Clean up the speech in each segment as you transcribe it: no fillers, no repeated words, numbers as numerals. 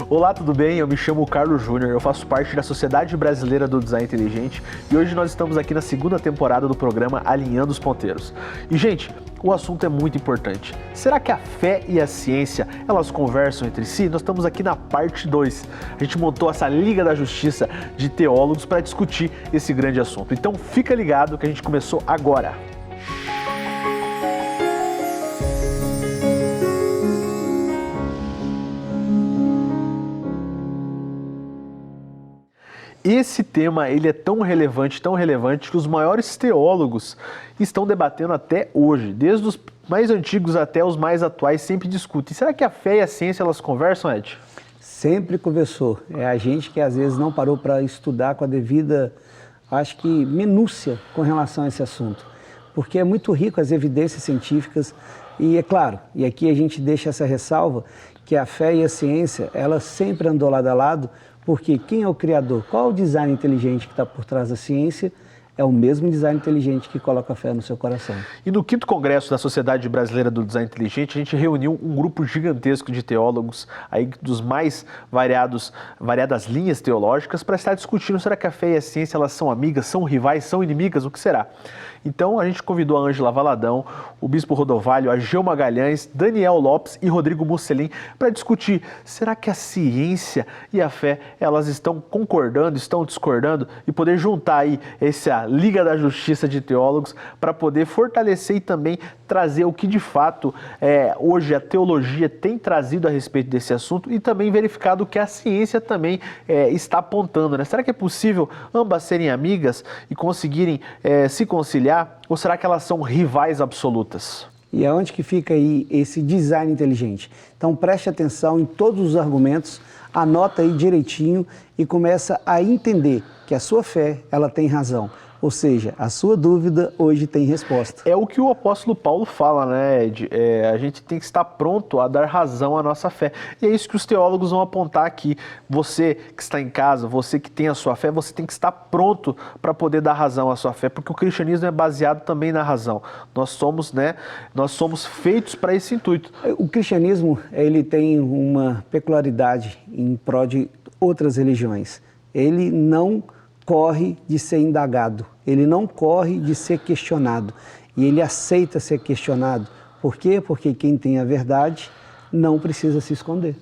Olá, tudo bem? Eu me chamo Carlos Júnior, eu faço parte da Sociedade Brasileira do Design Inteligente e hoje nós estamos aqui na segunda temporada do programa Alinhando os Ponteiros. E, gente, o assunto é muito importante. Será que a fé e a ciência, elas conversam entre si? Nós estamos aqui na parte 2. A gente montou essa Liga da Justiça de teólogos para discutir esse grande assunto. Então, fica ligado que a gente começou agora. Esse tema ele é tão relevante que os maiores teólogos estão debatendo até hoje, desde os mais antigos até os mais atuais, sempre discutem. Será que a fé e a ciência elas conversam, Ed? Sempre conversou. É a gente que às vezes não parou para estudar com a devida, acho que, minúcia com relação a esse assunto. Porque é muito rico as evidências científicas e é claro, e aqui a gente deixa essa ressalva, que a fé e a ciência, elas sempre andou lado a lado. Porque quem é o criador? Qual é o design inteligente que está por trás da ciência? É o mesmo design inteligente que coloca a fé no seu coração. E no 5º Congresso da Sociedade Brasileira do Design Inteligente, a gente reuniu um grupo gigantesco de teólogos, aí dos mais variadas linhas teológicas, para estar discutindo, será que a fé e a ciência elas são amigas, são rivais, são inimigas, o que será? Então a gente convidou a Ângela Valadão, o Bispo Rodovalho, a Geu Magalhães, Daniel Lopes e Rodrigo Musselin para discutir, será que a ciência e a fé elas estão concordando, estão discordando e poder juntar aí essa Liga da Justiça de Teólogos para poder fortalecer e também trazer o que de fato hoje a teologia tem trazido a respeito desse assunto e também verificado o que a ciência também está apontando, né? Será que é possível ambas serem amigas e conseguirem se conciliar ou será que elas são rivais absolutas? E aonde que fica aí esse design inteligente? Então preste atenção em todos os argumentos, anota aí direitinho e começa a entender que a sua fé ela tem razão. Ou seja, a sua dúvida hoje tem resposta. É o que o apóstolo Paulo fala, né, Ed? A gente tem que estar pronto a dar razão à nossa fé. E é isso que os teólogos vão apontar aqui. Você que está em casa, você que tem a sua fé, você tem que estar pronto para poder dar razão à sua fé, porque o cristianismo é baseado também na razão. Nós somos feitos para esse intuito. O cristianismo, ele tem uma peculiaridade em prol de outras religiões. Ele não corre de ser indagado, ele não corre de ser questionado e ele aceita ser questionado. Por quê? Porque quem tem a verdade não precisa se esconder.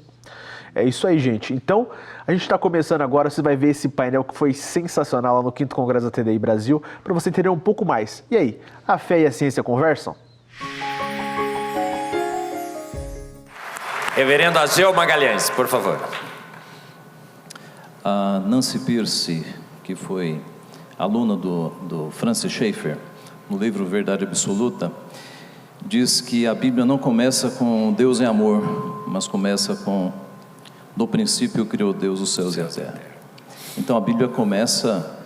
É isso aí, gente. Então, a gente está começando agora, você vai ver esse painel que foi sensacional lá no 5º Congresso da TDI Brasil, para você entender um pouco mais. E aí, a fé e a ciência conversam? Reverendo Geu Magalhães, por favor. A Nancy Pearce, que foi aluna do Francis Schaeffer, no livro Verdade Absoluta, diz que a Bíblia não começa com Deus é amor, mas começa com no princípio criou Deus os céus e a terra. Então a Bíblia começa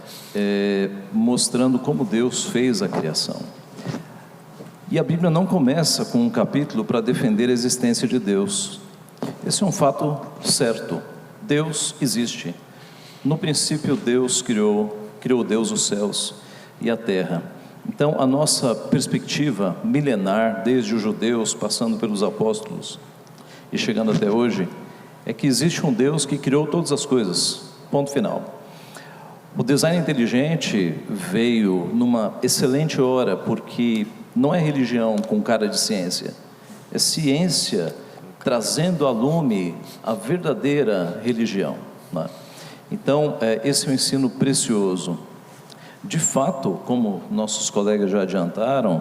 mostrando como Deus fez a criação. E a Bíblia não começa com um capítulo para defender a existência de Deus. Esse é um fato certo. Deus existe. No princípio Deus criou Deus os céus e a terra. Então a nossa perspectiva milenar, desde os judeus, passando pelos apóstolos e chegando até hoje, é que existe um Deus que criou todas as coisas, ponto final. O design inteligente veio numa excelente hora, porque não é religião com cara de ciência, é ciência trazendo a lume a verdadeira religião, né? Então, esse é um ensino precioso. De fato, como nossos colegas já adiantaram,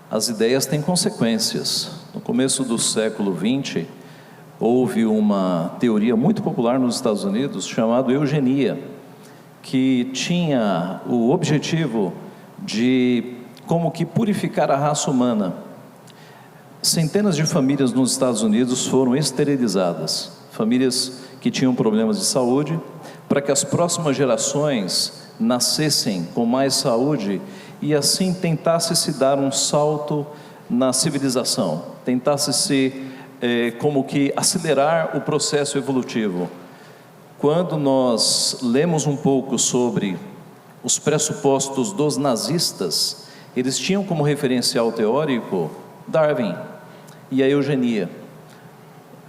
as ideias têm consequências. No começo do século XX, houve uma teoria muito popular nos Estados Unidos, chamada eugenia, que tinha o objetivo de como que purificar a raça humana. Centenas de famílias nos Estados Unidos foram esterilizadas, famílias que tinham problemas de saúde, para que as próximas gerações nascessem com mais saúde e assim tentasse se dar um salto na civilização, tentasse se como que acelerar o processo evolutivo. Quando nós lemos um pouco sobre os pressupostos dos nazistas, eles tinham como referencial teórico Darwin e a eugenia.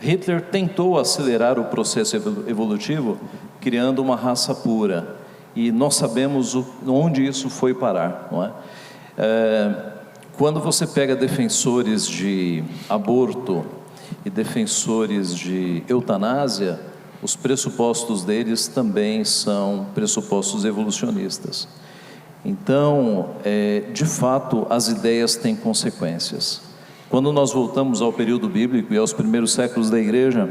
Hitler tentou acelerar o processo evolutivo criando uma raça pura, e nós sabemos onde isso foi parar, não é? Quando você pega defensores de aborto e defensores de eutanásia, os pressupostos deles também são pressupostos evolucionistas. Então, de fato, as ideias têm consequências. Quando nós voltamos ao período bíblico e aos primeiros séculos da igreja,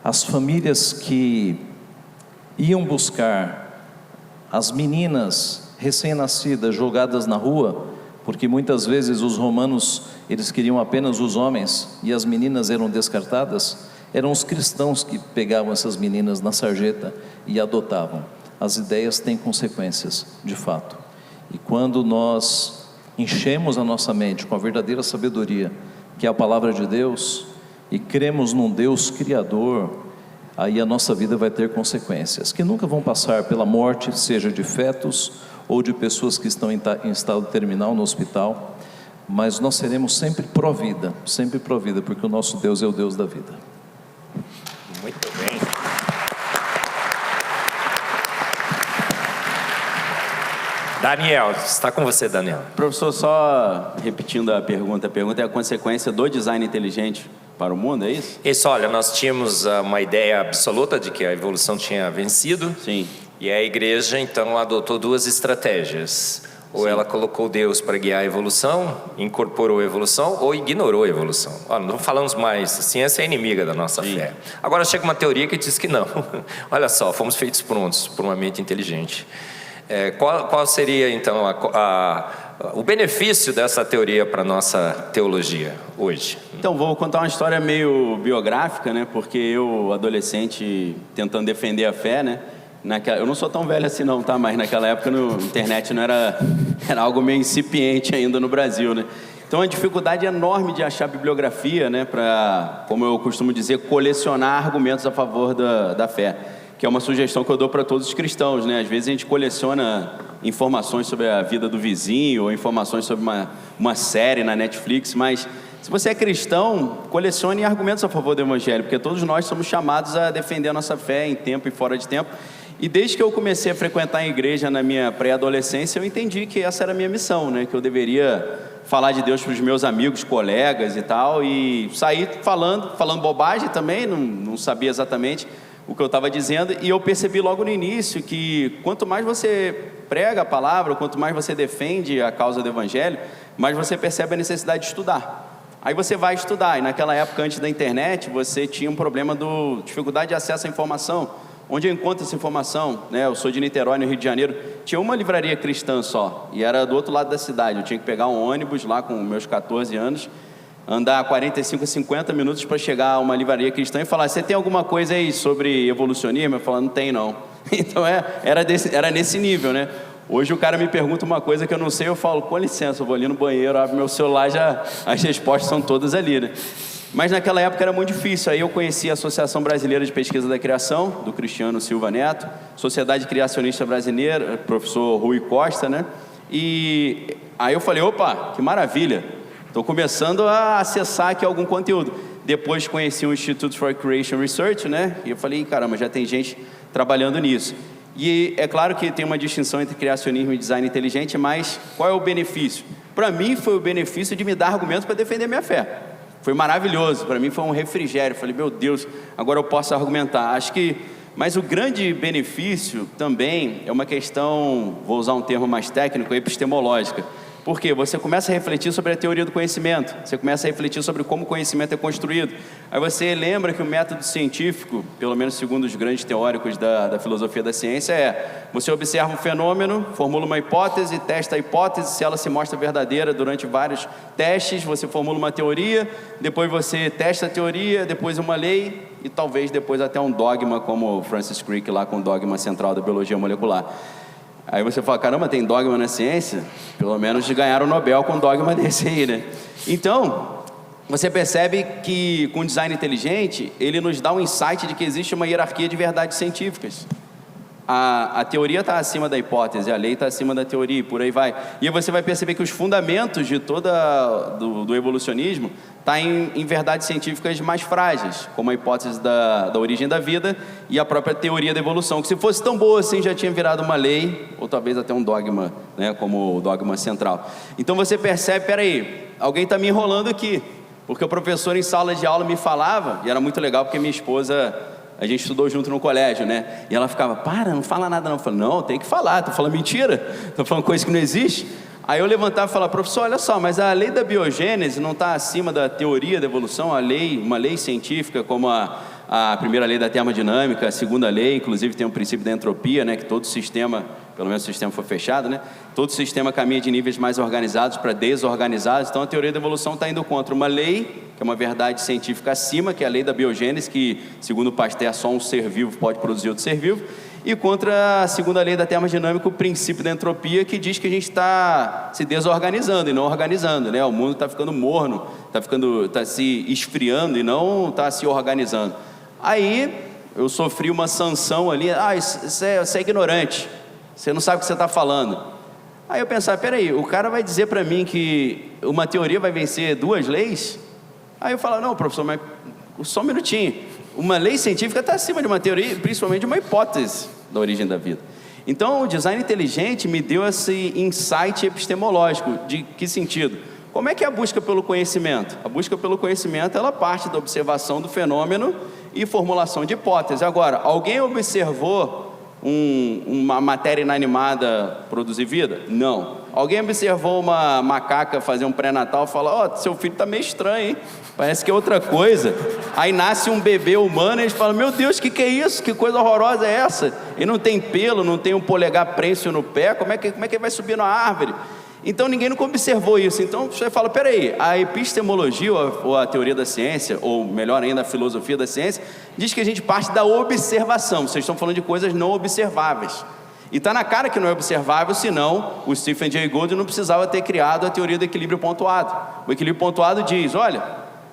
as famílias que iam buscar as meninas recém-nascidas jogadas na rua, porque muitas vezes os romanos, eles queriam apenas os homens e as meninas eram descartadas, eram os cristãos que pegavam essas meninas na sarjeta e adotavam. As ideias têm consequências, de fato. E quando nós enchemos a nossa mente com a verdadeira sabedoria, que é a palavra de Deus, e cremos num Deus criador, aí a nossa vida vai ter consequências, que nunca vão passar pela morte, seja de fetos ou de pessoas que estão em estado terminal no hospital, mas nós seremos sempre pró-vida, porque o nosso Deus é o Deus da vida. Muito bem. Daniel, está com você, Daniel. Professor, só repetindo a pergunta é a consequência do design inteligente para o mundo, é isso? Isso, olha, nós tínhamos uma ideia absoluta de que a evolução tinha vencido. Sim. E a igreja, então, adotou duas estratégias. Ou ela colocou Deus para guiar a evolução, incorporou a evolução, ou ignorou a evolução. Olha, não falamos mais, a ciência é inimiga da nossa fé. Agora chega uma teoria que diz que não. Olha só, fomos feitos prontos por uma mente inteligente. Qual seria, então, o benefício dessa teoria para a nossa teologia hoje? Então, vou contar uma história meio biográfica, né? Porque eu, adolescente, tentando defender a fé, né? Eu não sou tão velho assim não, tá? Mas naquela época a internet não era algo meio incipiente ainda no Brasil, né? Então a dificuldade enorme de achar bibliografia, né? Para, como eu costumo dizer, colecionar argumentos a favor da fé, que é uma sugestão que eu dou para todos os cristãos, né? Às vezes a gente coleciona informações sobre a vida do vizinho ou informações sobre uma série na Netflix, mas se você é cristão, colecione argumentos a favor do Evangelho, porque todos nós somos chamados a defender a nossa fé em tempo e fora de tempo. E desde que eu comecei a frequentar a igreja na minha pré-adolescência, eu entendi que essa era a minha missão, né? Que eu deveria falar de Deus para os meus amigos, colegas e tal, e sair falando bobagem também, não sabia exatamente o que eu estava dizendo, e eu percebi logo no início que quanto mais você prega a palavra, quanto mais você defende a causa do Evangelho, mais você percebe a necessidade de estudar. Aí você vai estudar, e naquela época, antes da internet, você tinha um problema de dificuldade de acesso à informação. Onde eu encontro essa informação, né? Eu sou de Niterói, no Rio de Janeiro, tinha uma livraria cristã só, e era do outro lado da cidade. Eu tinha que pegar um ônibus lá com meus 14 anos, andar 45 a 50 minutos para chegar a uma livraria cristã e falar: você tem alguma coisa aí sobre evolucionismo? Eu falo: não tem não. Então era nesse nível, né? Hoje o cara me pergunta uma coisa que eu não sei, eu falo: com licença, eu vou ali no banheiro, abro meu celular, as respostas são todas ali, né? Mas naquela época era muito difícil. Aí eu conheci a Associação Brasileira de Pesquisa da Criação, do Cristiano Silva Neto, Sociedade Criacionista Brasileira, professor Rui Costa, né? E aí eu falei: opa, que maravilha, estou começando a acessar aqui algum conteúdo. Depois conheci o Institute for Creation Research, né? E eu falei: caramba, já tem gente trabalhando nisso. E é claro que tem uma distinção entre criacionismo e design inteligente, mas qual é o benefício? Para mim foi o benefício de me dar argumentos para defender minha fé. Foi maravilhoso, para mim foi um refrigério. Falei: meu Deus, agora eu posso argumentar. Mas o grande benefício também é uma questão, vou usar um termo mais técnico, epistemológica. Porque você começa a refletir sobre a teoria do conhecimento, você começa a refletir sobre como o conhecimento é construído. Aí você lembra que o método científico, pelo menos segundo os grandes teóricos da filosofia da ciência, você observa um fenômeno, formula uma hipótese, testa a hipótese, se ela se mostra verdadeira durante vários testes, você formula uma teoria, depois você testa a teoria, depois uma lei e talvez depois até um dogma, como Francis Crick lá com o dogma central da biologia molecular. Aí você fala: caramba, tem dogma na ciência? Pelo menos ganharam o Nobel com um dogma desse aí, né? Então, você percebe que com o design inteligente, ele nos dá um insight de que existe uma hierarquia de verdades científicas. a teoria está acima da hipótese, a lei está acima da teoria, e por aí vai. E aí você vai perceber que os fundamentos de do evolucionismo está em verdades científicas mais frágeis, como a hipótese da origem da vida e a própria teoria da evolução, que se fosse tão boa assim já tinha virado uma lei, ou talvez até um dogma, né, como o dogma central. Então você percebe, peraí, alguém está me enrolando aqui, porque o professor em sala de aula me falava, e era muito legal porque minha esposa, a gente estudou junto no colégio, né? E ela ficava, não fala nada não. Eu falei, não, tem que falar, tô falando mentira, tô falando coisa que não existe. Aí eu levantava e falava, professor, olha só, mas a lei da biogênese não está acima da teoria da evolução, uma lei científica como a primeira lei da termodinâmica, a segunda lei, inclusive tem o princípio da entropia, né? Que todo sistema, pelo menos o sistema foi fechado, né? Todo sistema caminha de níveis mais organizados para desorganizados, então a teoria da evolução está indo contra uma lei, que é uma verdade científica acima, que é a lei da biogênese, que segundo Pasteur só um ser vivo pode produzir outro ser vivo, e contra a segunda lei da termodinâmica, o princípio da entropia, que diz que a gente está se desorganizando e não organizando, né? O mundo está ficando morno, está se esfriando e não está se organizando. Aí eu sofri uma sanção ali, você é ignorante, você não sabe o que você está falando. Aí eu pensava, peraí, o cara vai dizer para mim que uma teoria vai vencer duas leis? Aí eu falo, não, professor, mas só um minutinho, uma lei científica está acima de uma teoria, principalmente de uma hipótese da origem da vida. Então o design inteligente me deu esse insight epistemológico. De que sentido? Como é que é a busca pelo conhecimento? A busca pelo conhecimento, ela parte da observação do fenômeno e formulação de hipótese. Agora, alguém observou uma matéria inanimada produzir vida? Não. Alguém observou uma macaca fazer um pré-natal e fala, seu filho está meio estranho, hein? Parece que é outra coisa. Aí nasce um bebê humano e eles falam, meu Deus, que é isso? Que coisa horrorosa é essa? E não tem pelo, não tem um polegar prênsil no pé, como é que ele vai subir na árvore? Então ninguém nunca observou isso. Então você fala, peraí, a epistemologia ou a teoria da ciência, ou melhor ainda a filosofia da ciência, diz que a gente parte da observação. Vocês estão falando de coisas não observáveis. E está na cara que não é observável, senão o Stephen Jay Gould não precisava ter criado a teoria do equilíbrio pontuado. O equilíbrio pontuado diz, olha,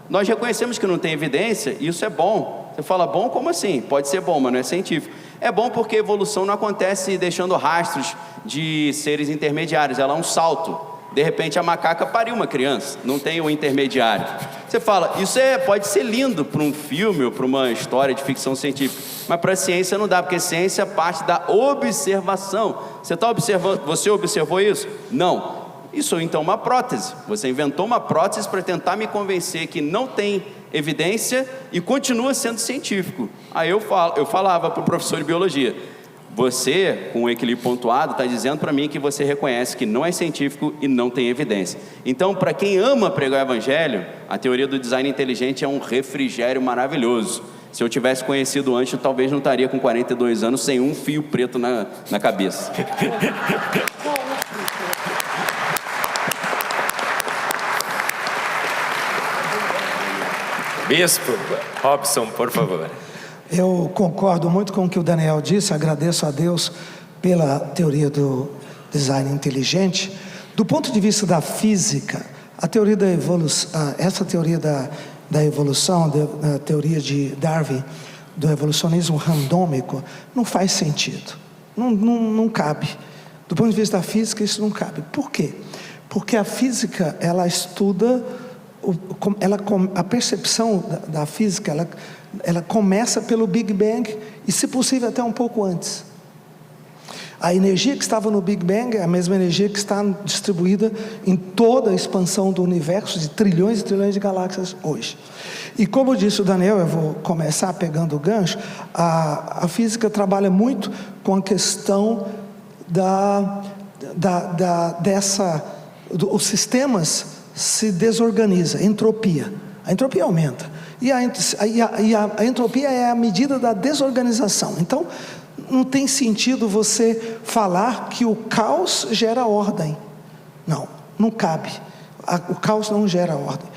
nós reconhecemos que não tem evidência, e isso é bom. Você fala, bom, como assim? Pode ser bom, mas não é científico. É bom porque a evolução não acontece deixando rastros de seres intermediários, ela é um salto. De repente a macaca pariu uma criança, não tem o intermediário. Você fala, isso pode ser lindo para um filme ou para uma história de ficção científica, mas para a ciência não dá, porque a ciência parte da observação. Você observou isso? Não. Isso é então uma prótese. Você inventou uma prótese para tentar me convencer que não tem evidência e continua sendo científico. Aí eu falava para o professor de biologia, você, com o equilíbrio pontuado, está dizendo para mim que você reconhece que não é científico e não tem evidência. Então, para quem ama pregar o evangelho, a teoria do design inteligente é um refrigério maravilhoso. Se eu tivesse conhecido antes, eu talvez não estaria com 42 anos sem um fio preto na cabeça. Bispo Robson, por favor. Eu concordo muito com o que o Daniel disse, agradeço a Deus pela teoria do design inteligente. Do ponto de vista da física, a teoria da evolução, essa teoria da evolução, a teoria de Darwin, do evolucionismo randômico, não faz sentido, não cabe. Do ponto de vista da física, isso não cabe. Por quê? Porque a física, ela estuda, a percepção da física, ela começa pelo Big Bang e, se possível, até um pouco antes. A energia que estava no Big Bang é a mesma energia que está distribuída em toda a expansão do universo, de trilhões e trilhões de galáxias hoje. E como disse o Daniel, eu vou começar pegando o gancho, a física trabalha muito com a questão os sistemas se desorganizam, entropia. A entropia aumenta. E a entropia é a medida da desorganização. Então, não tem sentido você falar que o caos gera ordem. Não cabe. O caos não gera ordem.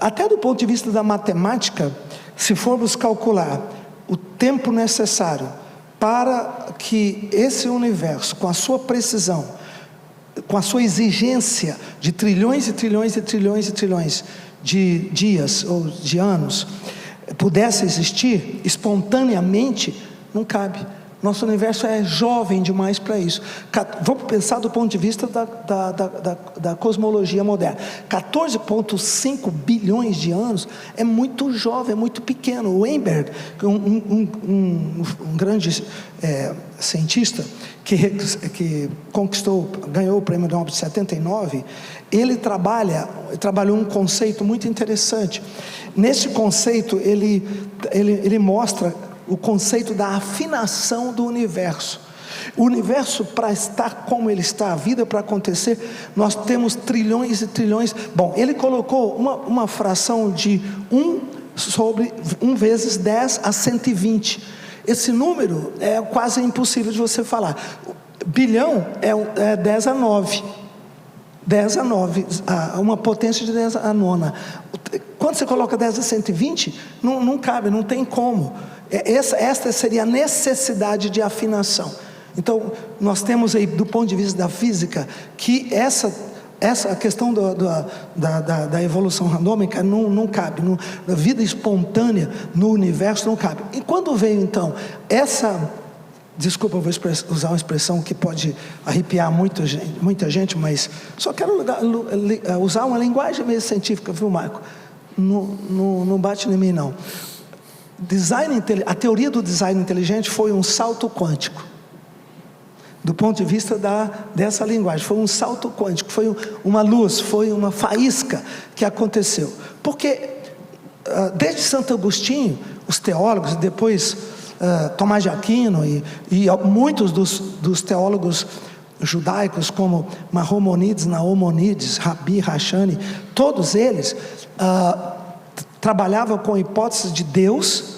Até do ponto de vista da matemática, se formos calcular o tempo necessário para que esse universo, com a sua precisão, com a sua exigência de trilhões e trilhões e trilhões e trilhões de dias ou de anos, pudesse existir espontaneamente, não cabe. Nosso universo é jovem demais para isso. Vamos pensar do ponto de vista da cosmologia moderna. 14,5 bilhões de anos é muito jovem, é muito pequeno. O Weinberg, um grande cientista que ganhou o prêmio Nobel de 79, ele trabalhou um conceito muito interessante. Nesse conceito, ele mostra o conceito da afinação do universo. O universo, para estar como ele está, a vida para acontecer, nós temos trilhões e trilhões. Bom, ele colocou uma fração de 1 vezes 10 a 120. Esse número é quase impossível de você falar. Bilhão é 10 a 9. 10 a 9, uma potência de 10 a 9. Quando você coloca 10 a 120, não cabe, não tem como. Esta seria a necessidade de afinação. Então, nós temos aí, do ponto de vista da física, que essa questão da evolução randômica não cabe, a vida espontânea no universo não cabe. E quando veio então desculpa, eu vou usar uma expressão que pode arrepiar muita gente, mas só quero usar uma linguagem meio científica, viu, Marco? Não bate em mim, não. A teoria do design inteligente foi um salto quântico. Do ponto de vista dessa linguagem, foi um salto quântico, foi uma luz, foi uma faísca que aconteceu. Porque desde Santo Agostinho, os teólogos, depois Tomás de Aquino e muitos dos teólogos judaicos, como Maimônides, Naumônides, Rabi, Rachani, todos eles trabalhavam com a hipótese de Deus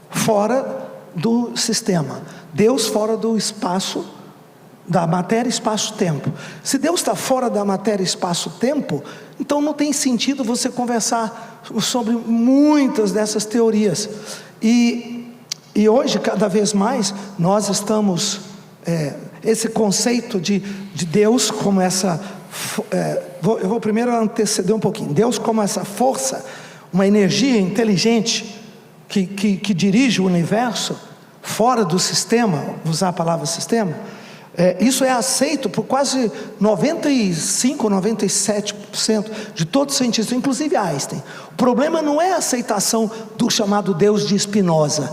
fora do sistema, Deus fora do espaço, da matéria, espaço, tempo. Se Deus está fora da matéria, espaço, tempo, então não tem sentido você conversar sobre muitas dessas teorias. E hoje, cada vez mais, nós estamos... esse conceito de Deus como essa... eu vou primeiro anteceder um pouquinho. Deus como essa força, uma energia inteligente que dirige o universo, fora do sistema, vou usar a palavra sistema, isso é aceito por quase 95, 97% de todos os cientistas, inclusive Einstein. O problema não é a aceitação do chamado Deus de Spinoza,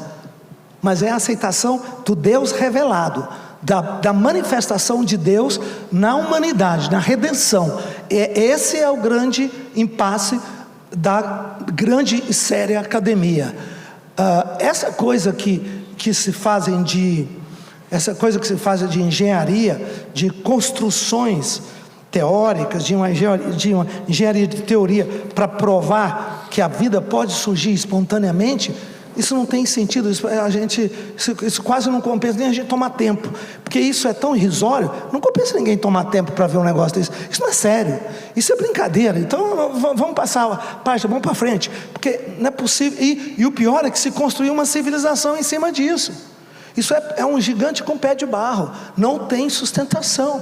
mas é a aceitação do Deus revelado, da manifestação de Deus na humanidade, na redenção. Esse é o grande impasse da grande e séria academia. Essa coisa que se fazem de engenharia, de construções teóricas, de uma engenharia de teoria para provar que a vida pode surgir espontaneamente, isso não tem sentido. Isso quase não compensa nem a gente tomar tempo, porque isso é tão irrisório. Não compensa ninguém tomar tempo para ver um negócio desse. Isso não é sério, isso é brincadeira. Então vamos passar a página, vamos para frente, porque não é possível. E o pior é que se construiu uma civilização em cima disso. Isso é um gigante com pé de barro, não tem sustentação.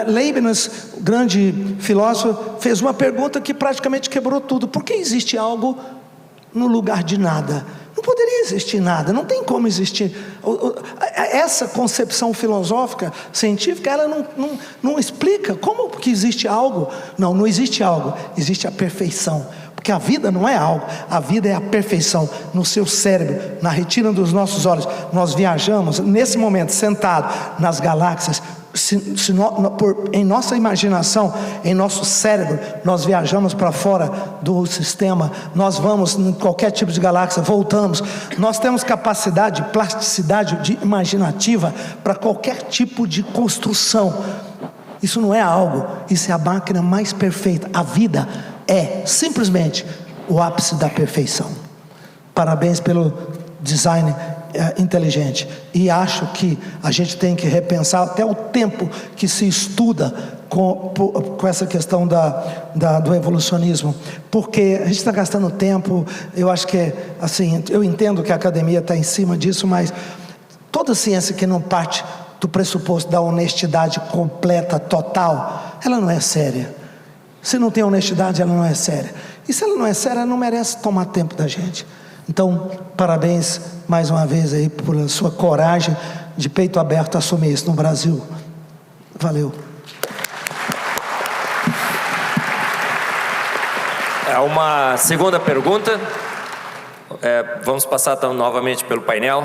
Leibniz, o grande filósofo, fez uma pergunta que praticamente quebrou tudo. Por que existe algo no lugar de nada? Não poderia existir nada, não tem como existir. Essa concepção filosófica, científica, ela não explica como que existe algo. Não existe algo, existe a perfeição. Porque a vida não é algo, a vida é a perfeição. No seu cérebro, na retina dos nossos olhos, nós viajamos nesse momento, sentado nas galáxias. Em nossa imaginação, em nosso cérebro, nós viajamos para fora do sistema, nós vamos em qualquer tipo de galáxia, voltamos. Nós temos capacidade, plasticidade imaginativa para qualquer tipo de construção. Isso não é algo, isso é a máquina mais perfeita. A vida é simplesmente o ápice da perfeição. Parabéns pelo design inteligente. E acho que a gente tem que repensar até o tempo que se estuda com essa questão do evolucionismo, porque a gente está gastando tempo. Eu acho que assim, eu entendo que a academia está em cima disso, mas toda ciência que não parte do pressuposto da honestidade completa, total, ela não é séria. Se não tem honestidade, ela não é séria. E se ela não é séria, ela não merece tomar tempo da gente. Então, parabéns mais uma vez aí por sua coragem de peito aberto assumir isso no Brasil. Valeu. Uma segunda pergunta. Vamos passar então, novamente pelo painel.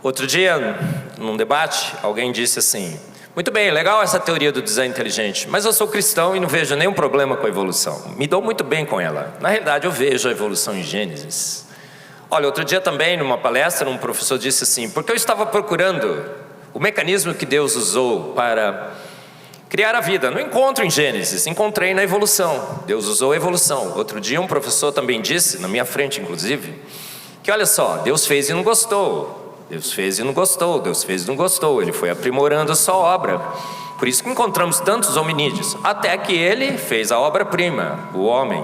Outro dia, num debate, alguém disse assim: muito bem, legal essa teoria do design inteligente, mas eu sou cristão e não vejo nenhum problema com a evolução. Me dou muito bem com ela. Na realidade, eu vejo a evolução em Gênesis. Olha, outro dia também, numa palestra, um professor disse assim: porque eu estava procurando o mecanismo que Deus usou para criar a vida. Não encontro em Gênesis, encontrei na evolução. Deus usou a evolução. Outro dia um professor também disse, na minha frente inclusive, que olha só, Deus fez e não gostou. Deus fez e não gostou, Deus fez e não gostou. Ele foi aprimorando a sua obra. Por isso que encontramos tantos hominídeos, até que ele fez a obra-prima, o homem.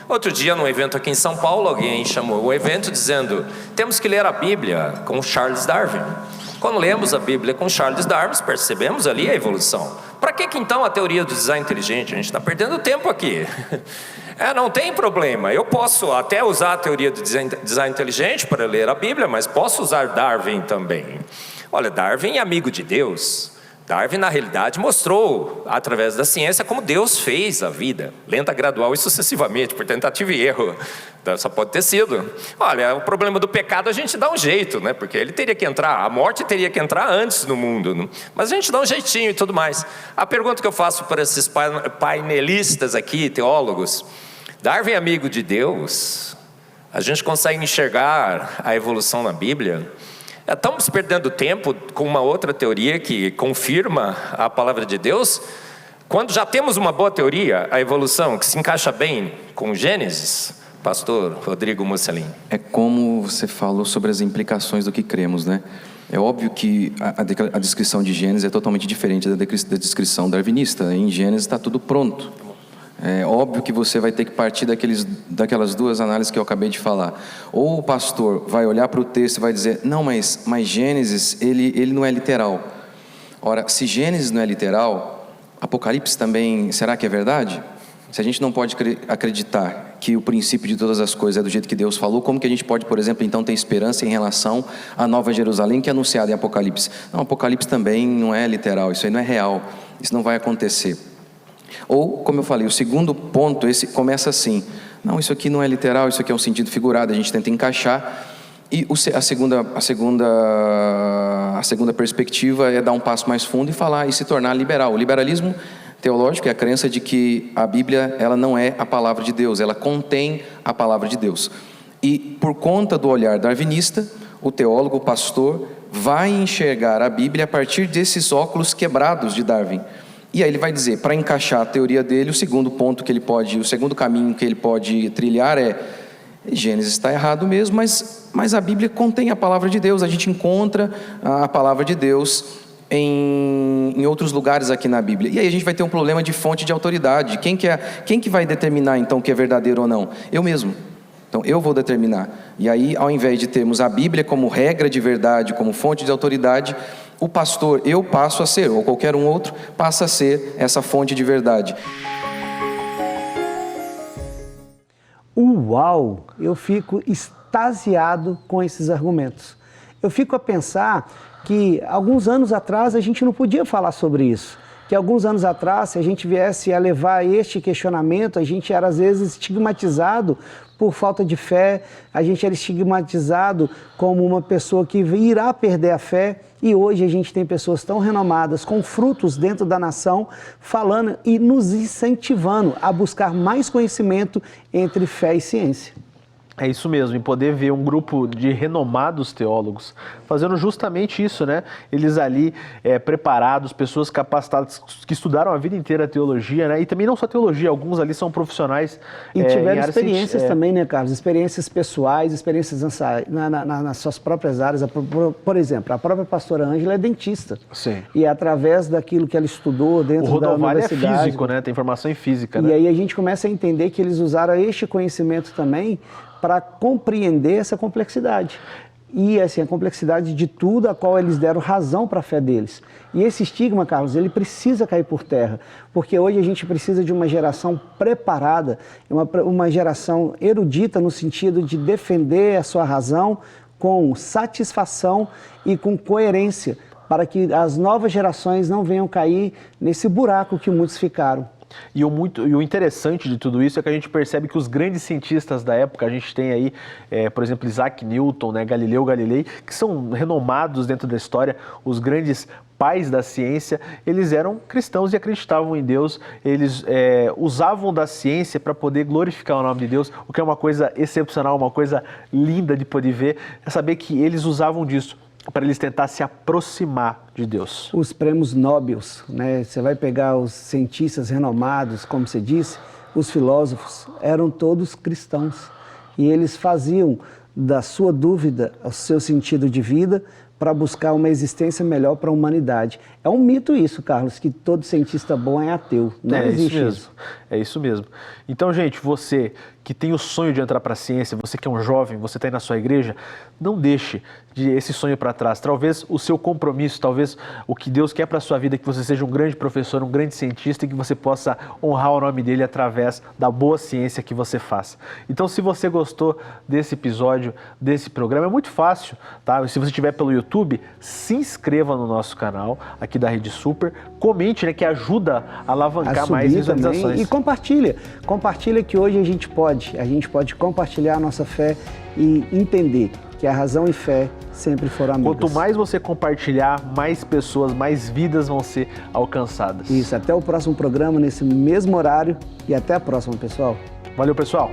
Outro dia, num evento aqui em São Paulo, alguém chamou o evento dizendo: temos que ler a Bíblia com Charles Darwin. Quando lemos a Bíblia com Charles Darwin, percebemos ali a evolução. Para que então a teoria do design inteligente? A gente está perdendo tempo aqui. Não tem problema. Eu posso até usar a teoria do design inteligente para ler a Bíblia, mas posso usar Darwin também. Olha, Darwin é amigo de Deus. Darwin, na realidade, mostrou, através da ciência, como Deus fez a vida. Lenta, gradual e sucessivamente, por tentativa e erro. Então, só pode ter sido. Olha, o problema do pecado a gente dá um jeito, né? Porque ele teria que entrar, a morte teria que entrar antes no mundo, né? Mas a gente dá um jeitinho e tudo mais. A pergunta que eu faço para esses painelistas aqui, teólogos: Darwin é amigo de Deus? A gente consegue enxergar a evolução na Bíblia? Estamos perdendo tempo com uma outra teoria que confirma a palavra de Deus, quando já temos uma boa teoria, a evolução, que se encaixa bem com Gênesis? Pastor Rodrigo Mussolini. É como você falou sobre as implicações do que cremos, né? É óbvio que a descrição de Gênesis é totalmente diferente da descrição darwinista. Em Gênesis está tudo pronto. É óbvio que você vai ter que partir daquelas duas análises que eu acabei de falar. Ou o pastor vai olhar para o texto e vai dizer: não, mas Gênesis, ele não é literal. Ora, se Gênesis não é literal, Apocalipse também, será que é verdade? Se a gente não pode acreditar que o princípio de todas as coisas é do jeito que Deus falou, como que a gente pode, por exemplo, então ter esperança em relação à Nova Jerusalém, que é anunciada em Apocalipse? Não, Apocalipse também não é literal, isso aí não é real, isso não vai acontecer. Ou, como eu falei, o segundo ponto, esse começa assim: não, isso aqui não é literal, isso aqui é um sentido figurado, a gente tenta encaixar. E a segunda perspectiva é dar um passo mais fundo e falar e se tornar liberal. O liberalismo teológico é a crença de que a Bíblia, ela não é a palavra de Deus, ela contém a palavra de Deus. E por conta do olhar darwinista, o teólogo, o pastor, vai enxergar a Bíblia a partir desses óculos quebrados de Darwin. E aí ele vai dizer, para encaixar a teoria dele, o segundo caminho que ele pode trilhar é: Gênesis está errado mesmo, mas a Bíblia contém a palavra de Deus, a gente encontra a palavra de Deus em outros lugares aqui na Bíblia. E aí a gente vai ter um problema de fonte de autoridade. Quem que vai determinar então o que é verdadeiro ou não? Eu mesmo. Então eu vou determinar. E aí, ao invés de termos a Bíblia como regra de verdade, como fonte de autoridade, o pastor, eu passo a ser, ou qualquer um outro, passa a ser essa fonte de verdade. Uau! Eu fico extasiado com esses argumentos. Eu fico a pensar que alguns anos atrás a gente não podia falar sobre isso. Que alguns anos atrás, se a gente viesse a levar este questionamento, a gente era às vezes estigmatizado por falta de fé, a gente era estigmatizado como uma pessoa que irá perder a fé, e hoje a gente tem pessoas tão renomadas, com frutos dentro da nação, falando e nos incentivando a buscar mais conhecimento entre fé e ciência. É isso mesmo, e poder ver um grupo de renomados teólogos fazendo justamente isso, né? Eles ali preparados, pessoas capacitadas que estudaram a vida inteira a teologia, né? E também não só teologia, alguns ali são profissionais. E tiveram experiências também, né, Carlos? Experiências pessoais, experiências nas suas próprias áreas. Por exemplo, a própria pastora Ângela é dentista. Sim. E através daquilo que ela estudou dentro da universidade... é físico, né? Tem formação em física, né? E aí a gente começa a entender que eles usaram este conhecimento também para compreender essa complexidade. e assim, a complexidade de tudo a qual eles deram razão para a fé deles. E esse estigma, Carlos, ele precisa cair por terra, porque hoje a gente precisa de uma geração preparada, uma geração erudita no sentido de defender a sua razão com satisfação e com coerência, para que as novas gerações não venham cair nesse buraco que muitos ficaram. E o interessante de tudo isso é que a gente percebe que os grandes cientistas da época, a gente tem aí, por exemplo, Isaac Newton, né, Galileu Galilei, que são renomados dentro da história, os grandes pais da ciência, eles eram cristãos e acreditavam em Deus, eles usavam da ciência para poder glorificar o nome de Deus, o que é uma coisa excepcional, uma coisa linda de poder ver, é saber que eles usavam disso para eles tentar se aproximar de Deus. Os prêmios Nobel, né? Você vai pegar os cientistas renomados, como você disse, os filósofos, eram todos cristãos. E eles faziam da sua dúvida o seu sentido de vida para buscar uma existência melhor para a humanidade. É um mito isso, Carlos, que todo cientista bom é ateu. Não existe isso. É isso mesmo. Então, gente, você que tem o sonho de entrar para a ciência, você que é um jovem, você está aí na sua igreja, não deixe esse sonho para trás. Talvez o seu compromisso, talvez o que Deus quer para a sua vida, que você seja um grande professor, um grande cientista e que você possa honrar o nome dele através da boa ciência que você faz. Então, se você gostou desse episódio, desse programa, é muito fácil, tá? Se você estiver pelo YouTube, se inscreva no nosso canal aqui da Rede Super, comente, né, que ajuda a alavancar mais visualizações. Também, e compartilha que hoje a gente pode compartilhar a nossa fé e entender que a razão e fé sempre foram amigas. Quanto mais você compartilhar, mais pessoas, mais vidas vão ser alcançadas. Isso, até o próximo programa, nesse mesmo horário, e até a próxima, pessoal. Valeu, pessoal!